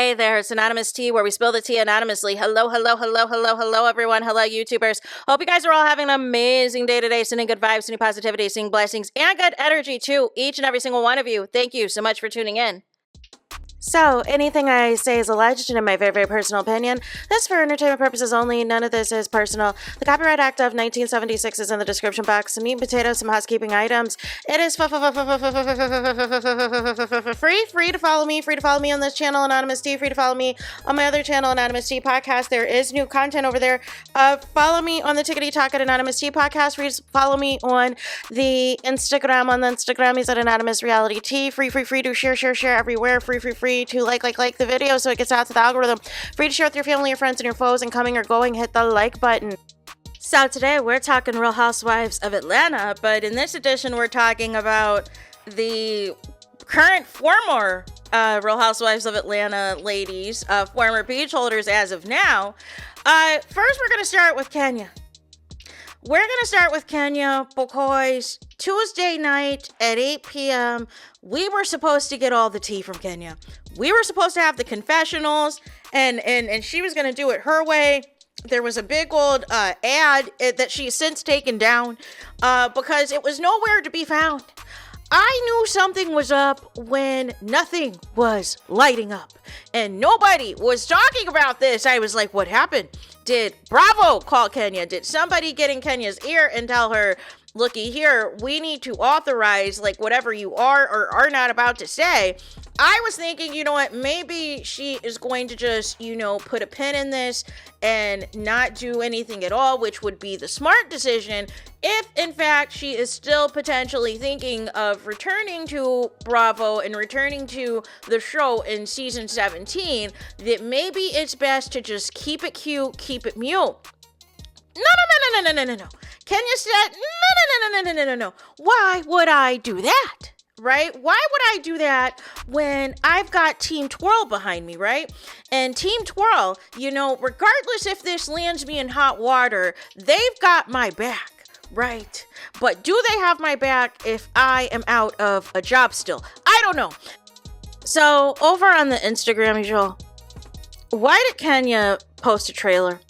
Hey there, it's Anonymous Tea, where we spill the tea anonymously. Hello, everyone. Hello, YouTubers. Hope you guys are all having an amazing day today, sending good vibes, sending positivity, sending blessings, and good energy to each and every single one of you. Thank you so much for tuning in. So, anything I say is alleged and in my very, very personal opinion. This is for entertainment purposes only. None of this is personal. The Copyright Act of 1976 is in the description box. Some meat and potatoes, some housekeeping items. It is free to follow me. Free to follow me on this channel, Anonymous Tea. Free to follow me on my other channel, Anonymous Tea Podcast. There is new content over there. Follow me on the Tickety Talk at Anonymous Tea Podcast. Free to follow me on the Instagram. On the Instagram, he's at Anonymous Reality Tea. Free to share everywhere. Free to like the video so it gets out to the algorithm. Free to share with your family, your friends, and your foes, and coming or going, hit the like button. So today we're talking Real Housewives of Atlanta, but in this edition we're talking about the current former Real Housewives of Atlanta ladies, former page holders as of now. First we're going to start with Kenya. We're going to start with Kenya because Tuesday night at 8 p.m., we were supposed to get all the tea from Kenya. We were supposed to have the confessionals, and she was going to do it her way. There was a big old ad that she's since taken down because it was nowhere to be found. I knew something was up when nothing was lighting up and nobody was talking about this. I was like, what happened? Did Bravo call Kenya? Did somebody get in Kenya's ear and tell her, looky here, we need to authorize like whatever you are or are not about to say? I was thinking, you know what, maybe she is going to just, put a pin in this and not do anything at all, which would be the smart decision if, in fact, she is still potentially thinking of returning to Bravo and returning to the show in season 17, that maybe it's best to just keep it cute, keep it mute. No. Kenya said, no. Why would I do that? Right? Why would I do that when I've got Team Twirl behind me, right? And Team Twirl, regardless if this lands me in hot water, they've got my back, right? But do they have my back if I am out of a job still? I don't know. So over on the Instagram, y'all, why did Kenya post a trailer?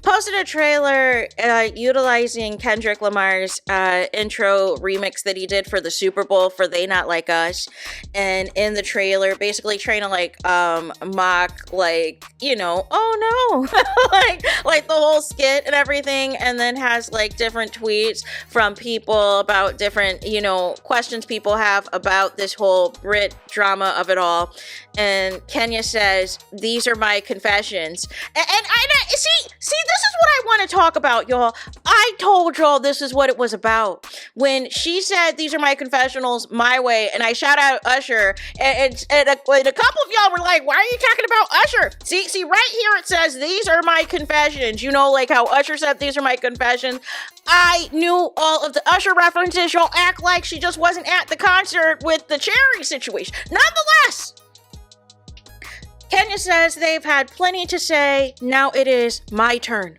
Posted a trailer utilizing Kendrick Lamar's intro remix that he did for the Super Bowl for They Not Like Us. And in the trailer, basically trying to mock, oh no, like the whole skit and everything. And then has different tweets from people about different, questions people have about this whole Brit drama of it all. And Kenya says, these are my confessions. And I see, this is what I want to talk about, y'all. I told y'all this is what it was about. When she said, these are my confessionals, my way, and I shout out Usher, and a couple of y'all were like, why are you talking about Usher? See, right here it says, these are my confessions. Like how Usher said, these are my confessions. I knew all of the Usher references. Y'all act like she just wasn't at the concert with the Cherry situation. Nonetheless, Kenya says they've had plenty to say. Now it is my turn.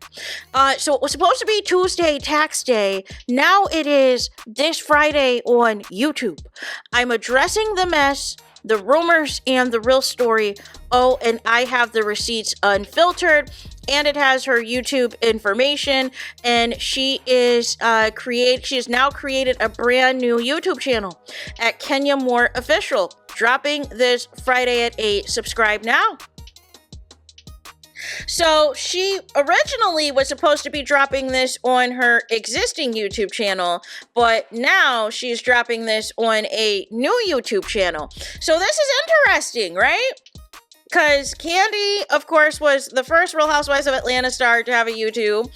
So it was supposed to be Tuesday, tax day. Now it is this Friday on YouTube. I'm addressing the mess, the rumors, and the real story. Oh, and I have the receipts unfiltered, and it has her YouTube information. And she is she has now created a brand new YouTube channel at Kenya Moore Official, dropping this Friday at 8. Subscribe now. So she originally was supposed to be dropping this on her existing YouTube channel, but now she's dropping this on a new YouTube channel. So this is interesting, right? Because Kandi, of course, was the first Real Housewives of Atlanta star to have a YouTube.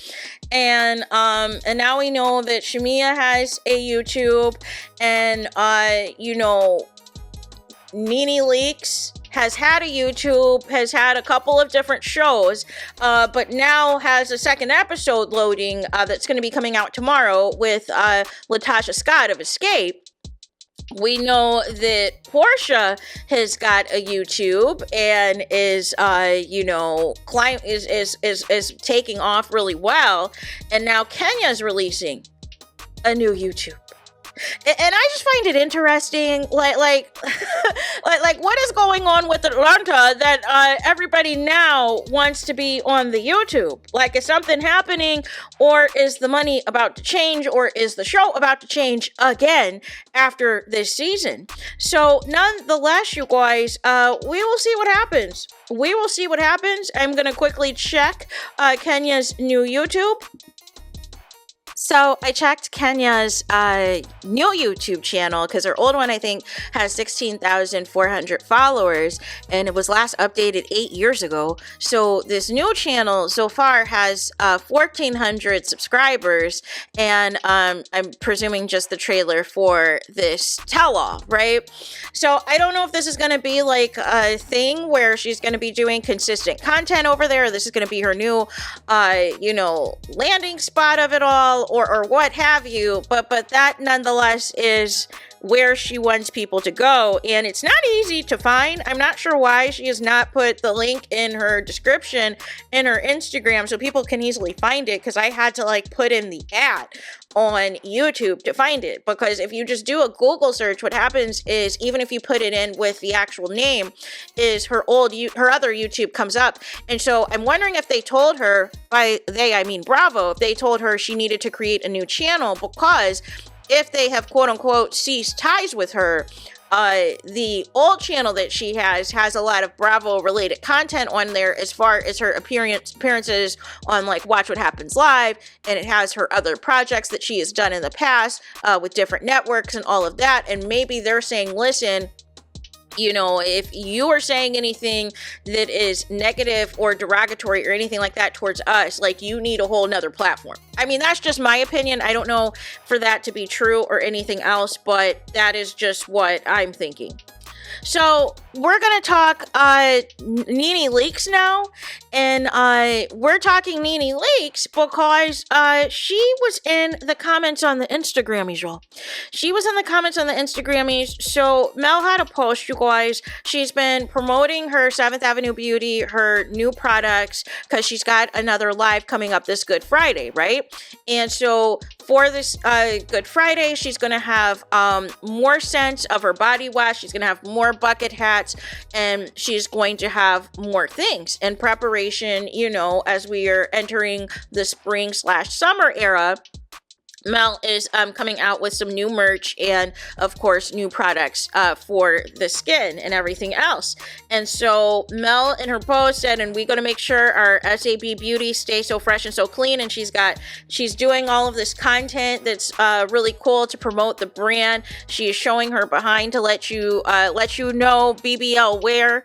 And now we know that Shamia has a YouTube. And, Nene Leaks has had a YouTube, has had a couple of different shows, but now has a second episode loading that's going to be coming out tomorrow with Latasha Scott of Escape. We know that Portia has got a YouTube and is, is taking off really well. And now Kenya's releasing a new YouTube. And I just find it interesting, like what is going on with Atlanta that everybody now wants to be on the YouTube? Like, is something happening, or is the money about to change, or is the show about to change again after this season? So, nonetheless, you guys, we will see what happens. We will see what happens. I'm gonna quickly check Kenya's new YouTube. So I checked Kenya's new YouTube channel because her old one, I think, has 16,400 followers, and it was last updated 8 years ago. So this new channel so far has 1,400 subscribers, and I'm presuming just the trailer for this tell-all, right? So I don't know if this is going to be like a thing where she's going to be doing consistent content over there. This is going to be her new, landing spot of it all, or what have you, but that nonetheless is where she wants people to go, and it's not easy to find. I'm not sure why she has not put the link in her description in her Instagram so people can easily find it, because I had to put in the ad on YouTube to find it, because if you just do a Google search, what happens is, even if you put it in with the actual name, is her other YouTube comes up. And so I'm wondering if they told her, by they I mean Bravo, if they told her she needed to create a new channel, because if they have quote unquote ceased ties with her, the old channel that she has a lot of Bravo related content on there, as far as her appearances on Watch What Happens Live, and it has her other projects that she has done in the past with different networks and all of that. And maybe they're saying, listen, if you are saying anything that is negative or derogatory or anything like that towards us, you need a whole nother platform. I mean, that's just my opinion. I don't know for that to be true or anything else, but that is just what I'm thinking. So we're going to talk Nene Leaks now, and we're talking Nene Leaks because she was in the comments on the Instagrammies, y'all. She was in the comments on the Instagrammies. So Mel had a post, you guys. She's been promoting her 7th Avenue Beauty, her new products, because she's got another live coming up this Good Friday, right? And so for this Good Friday, she's going to have more scents of her body wash. She's going to have more bucket hats, and she's going to have more things in preparation, as we are entering the spring/summer era. Mel is coming out with some new merch and, of course, new products for the skin and everything else. And so Mel in her post said, and we got to make sure our SAB beauty stays so fresh and so clean. And she's doing all of this content that's really cool to promote the brand. She is showing her behind to let you know BBL where.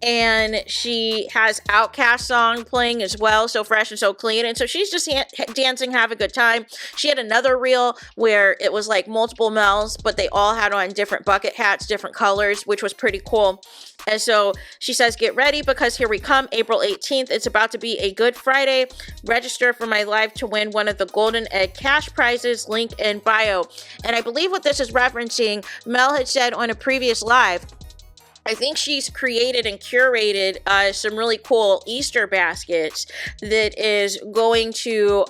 And she has Outkast song playing as well, So Fresh and So Clean. And so she's just dancing, have a good time. She had another reel where it was multiple Mels, but they all had on different bucket hats, different colors, which was pretty cool. And so she says, get ready because here we come, April 18th. It's about to be a Good Friday. Register for my live to win one of the Golden Egg cash prizes, link in bio. And I believe what this is referencing, Mel had said on a previous live, I think she's created and curated some really cool Easter baskets that is going to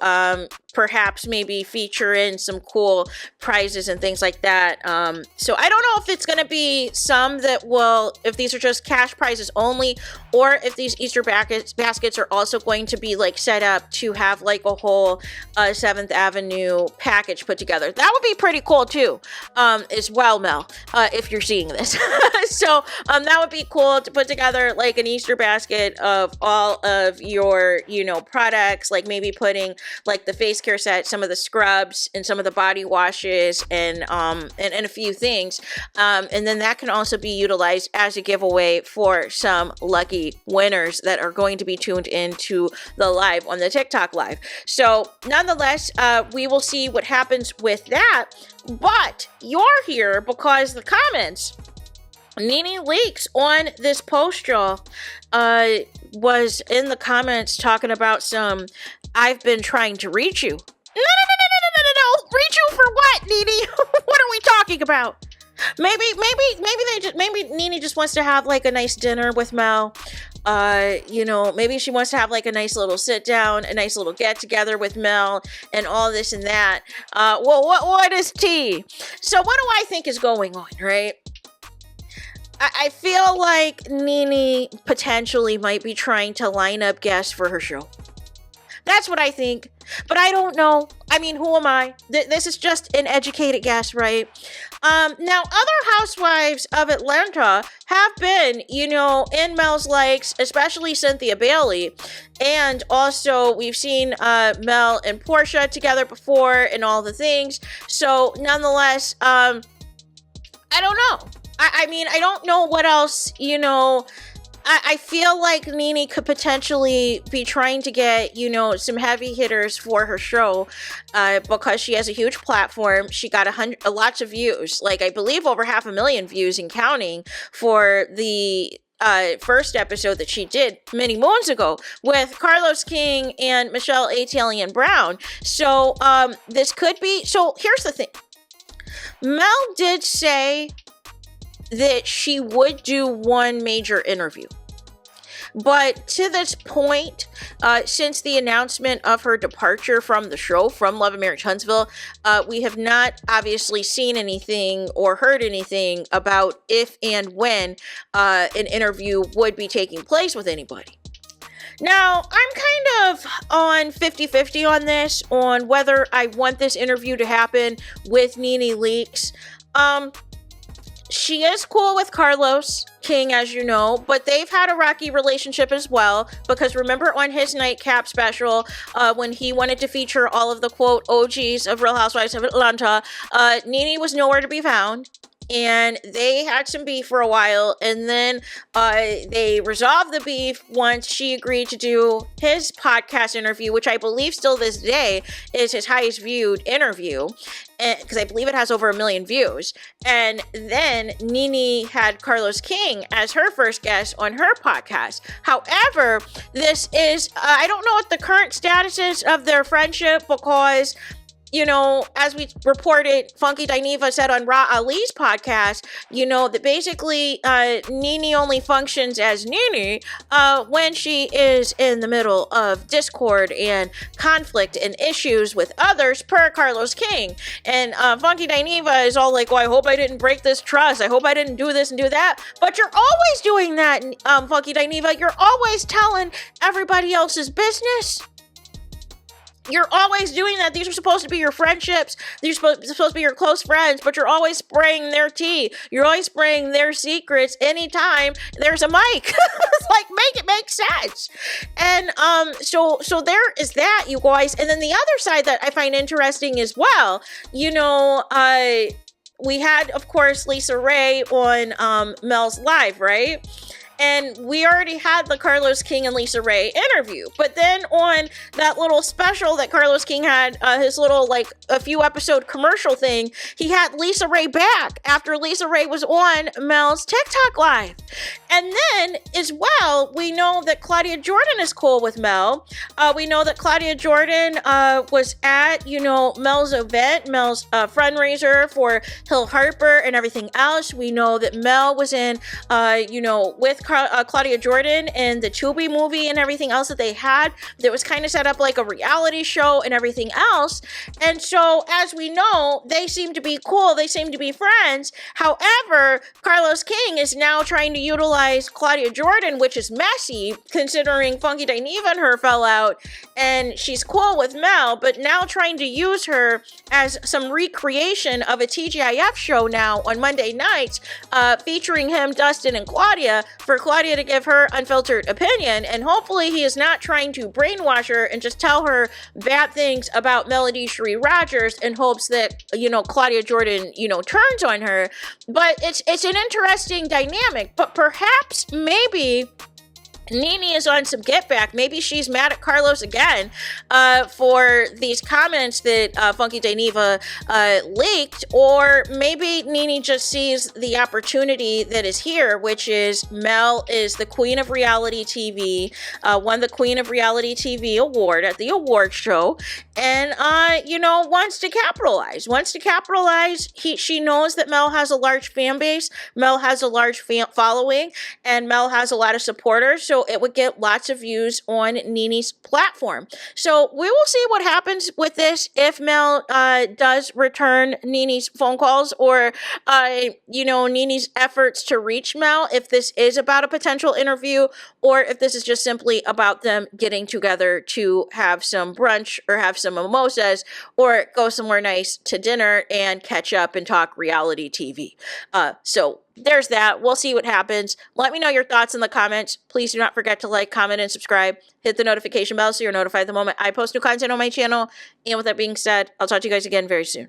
perhaps maybe feature in some cool prizes and things like that. So I don't know if it's going to be some that will, if these are just cash prizes only, or if these Easter baskets are also going to be set up to have a whole 7th Avenue package put together. That would be pretty cool too, as well, Mel, if you're seeing this. So that would be cool to put together an Easter basket of all of your, products, maybe putting the face care set, some of the scrubs and some of the body washes and a few things. And then that can also be utilized as a giveaway for some lucky winners that are going to be tuned into the live on the TikTok live. So nonetheless, we will see what happens with that. But you're here because the comments, Nene Leaks on this post, y'all, was in the comments talking about some, I've been trying to reach you. No. Reach you for what, Nene? What are we talking about? Maybe Nene just wants to have a nice dinner with Mel. Maybe she wants to have like a nice little sit down, a nice little get together with Mel and all this and that. What is tea? So what do I think is going on, right? I feel like Nene potentially might be trying to line up guests for her show. That's what I think. But I don't know. I mean, who am I? This is just an educated guess, right? Now, other housewives of Atlanta have been, in Mel's likes, especially Cynthia Bailey. And also, we've seen Mel and Portia together before and all the things. So, nonetheless, I don't know. I mean, I don't know what else, I feel like Nene could potentially be trying to get, some heavy hitters for her show because she has a huge platform. She got lots of views, like I believe over 500,000 views and counting for the first episode that she did many moons ago with Carlos King and Michelle Atalian Brown. So this could be. So here's the thing. Mel did say that she would do one major interview. But to this point, since the announcement of her departure from the show, from Love and Marriage Huntsville, we have not obviously seen anything or heard anything about if and when an interview would be taking place with anybody. Now, I'm kind of on 50-50 on this, on whether I want this interview to happen with Nene Leaks. She is cool with Carlos King, as you know, but they've had a rocky relationship as well, because remember on his nightcap special, when he wanted to feature all of the, quote, OGs of Real Housewives of Atlanta, Nene was nowhere to be found. And they had some beef for a while, and then they resolved the beef once she agreed to do his podcast interview, which I believe still this day is his highest viewed interview, because I believe it has over 1 million views. And then Nene had Carlos King as her first guest on her podcast. However, this is, I don't know what the current status is of their friendship, because as we reported, Funky Dineva said on Ra Ali's podcast, that basically Nene only functions as Nene when she is in the middle of discord and conflict and issues with others, per Carlos King. And Funky Dineva is all like, well, I hope I didn't break this trust. I hope I didn't do this and do that. But you're always doing that, Funky Dineva. You're always telling everybody else's business. You're always doing that. These are supposed to be your friendships. These are supposed to be your close friends, but you're always spraying their tea. You're always spraying their secrets anytime there's a mic. It's like, make it make sense. And so there is that, you guys. And then the other side that I find interesting as well, we had, of course, Lisa Ray on Mel's Live, right? And we already had the Carlos King and Lisa Ray interview. But then on that little special that Carlos King had, his little, a few episode commercial thing, he had Lisa Ray back after Lisa Ray was on Mel's TikTok Live. And then, as well, we know that Claudia Jordan is cool with Mel. We know that Claudia Jordan was at, Mel's event, Mel's fundraiser for Hill Harper and everything else. We know that Mel was in, with Claudia Jordan and the Tubi movie and everything else that they had that was kind of set up like a reality show and everything else. And so, as we know, they seem to be cool. They seem to be friends. However, Carlos King is now trying to utilize Claudia Jordan, which is messy considering Funky Dineva and her fell out, and she's cool with Mel, but now trying to use her as some recreation of a TGIF show now on Monday nights, featuring him, Dustin, and Claudia, for Claudia to give her unfiltered opinion. And hopefully he is not trying to brainwash her and just tell her bad things about Melody Sheree Rogers in hopes that, Claudia Jordan, turns on her. But it's an interesting dynamic. But perhaps, maybe Nene is on some get back. Maybe she's mad at Carlos again for these comments that Funky Dineva leaked, or maybe Nene just sees the opportunity that is here, which is Mel is the queen of reality TV, won the Queen of Reality TV award at the award show, and wants to capitalize. She knows that Mel has a large fan base, Mel has a large following, and Mel has a lot of supporters. So so it would get lots of views on Nene's platform. So we will see what happens with this if Mel does return Nene's phone calls, or Nene's efforts to reach Mel, if this is about a potential interview, or if this is just simply about them getting together to have some brunch or have some mimosas or go somewhere nice to dinner and catch up and talk reality TV. So there's that. We'll see what happens. Let me know your thoughts in the comments. Please do not forget to like, comment, and subscribe. Hit the notification bell so you're notified the moment I post new content on my channel. And with that being said, I'll talk to you guys again very soon.